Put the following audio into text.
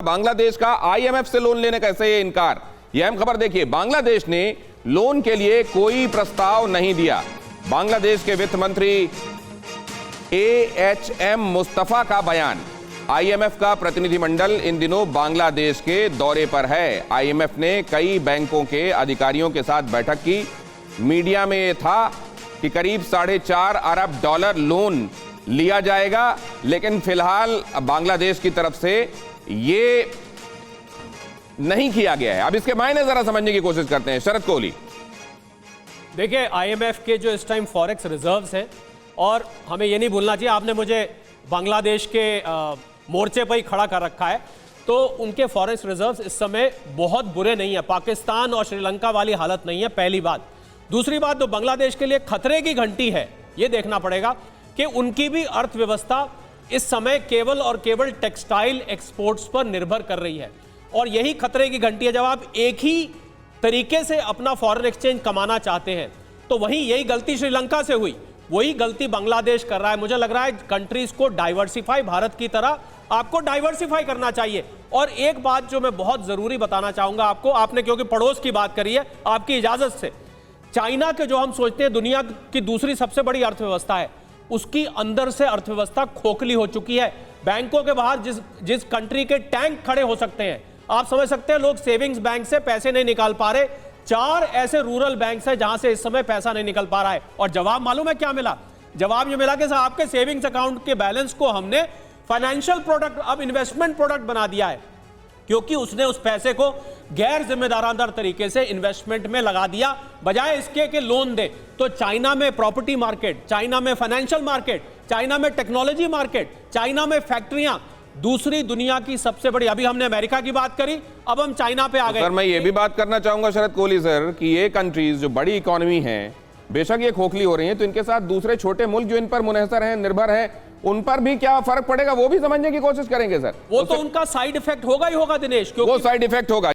बांग्लादेश का आईएमएफ से लोन लेने का कैसे इनकार। यह अहम खबर देखिए, बांग्लादेश ने लोन के लिए कोई प्रस्ताव नहीं दिया। बांग्लादेश के वित्त मंत्री एएचएम मुस्तफा का बयान। आईएमएफ का प्रतिनिधिमंडल इन दिनों बांग्लादेश के दौरे पर है। आईएमएफ ने कई बैंकों के अधिकारियों के साथ बैठक की। मीडिया में यह था कि करीब $4.5 अरब लोन लिया जाएगा, लेकिन फिलहाल बांग्लादेश की तरफ से ये नहीं किया गया है। अब इसके मायने जरा समझने की कोशिश करते हैं। शरद कोहली, देखिए आईएमएफ के जो इस टाइम फॉरेक्स रिजर्व्स हैं, और हमें ये नहीं भूलना चाहिए, आपने मुझे बांग्लादेश के मोर्चे पर ही खड़ा कर रखा है, तो उनके फॉरेक्स रिजर्व्स इस समय बहुत बुरे नहीं है। पाकिस्तान और श्रीलंका वाली हालत नहीं है, पहली बात। दूसरी बात, जो बांग्लादेश के लिए खतरे की घंटी है, ये देखना पड़ेगा कि उनकी भी अर्थव्यवस्था इस समय केवल और केवल टेक्सटाइल एक्सपोर्ट्स पर निर्भर कर रही है, और यही खतरे की घंटी है। जब आप एक ही तरीके से अपना फॉरेन एक्सचेंज कमाना चाहते हैं, तो वहीं यही गलती श्रीलंका से हुई, वही गलती बांग्लादेश कर रहा है। मुझे लग रहा है कंट्रीज को डाइवर्सिफाई, भारत की तरह आपको डाइवर्सिफाई करना चाहिए। और एक बात जो मैं बहुत जरूरी बताना चाहूंगा आपको, आपने क्योंकि पड़ोस की बात करी है, आपकी इजाजत से, चाइना के जो हम सोचते हैं दुनिया की दूसरी सबसे बड़ी अर्थव्यवस्था है, उसकी अंदर से अर्थव्यवस्था खोखली हो चुकी है। बैंकों के बाहर जिस कंट्री के टैंक खड़े हो सकते हैं, आप समझ सकते हैं, लोग सेविंग्स बैंक से पैसे नहीं निकाल पा रहे। 4 ऐसे रूरल बैंक्स हैं जहां से इस समय पैसा नहीं निकल पा रहा है। और जवाब मालूम है क्या मिला? जवाब ये मिला कि साहब आपके सेविंग्स अकाउंट के बैलेंस को हमने फाइनेंशियल प्रोडक्ट, अब इन्वेस्टमेंट प्रोडक्ट बना दिया है, क्योंकि उसने उस पैसे को गैर जिम्मेदाराना तरीके से इन्वेस्टमेंट में लगा दिया, बजाय इसके कि लोन दे। तो चाइना में प्रॉपर्टी मार्केट, चाइना में फाइनेंशियल मार्केट, चाइना में टेक्नोलॉजी मार्केट, चाइना में फैक्ट्रियां, दूसरी दुनिया की सबसे बड़ी। अभी हमने अमेरिका की बात करी, अब हम चाइना पे आ गए। सर मैं ये भी बात करना चाहूंगा शरद कोहली सर कि ये कंट्रीज जो बड़ी इकोनॉमी है, बेशक ये खोखली हो रही हैं, तो इनके साथ दूसरे छोटे मुल्क जो इन पर मुनहसर हैं, निर्भर हैं, उन पर भी क्या फर्क पड़ेगा, वो भी समझने की कोशिश करेंगे सर। वो तो उनका साइड इफेक्ट होगा ही होगा दिनेश, क्योंकि वो साइड इफेक्ट होगा।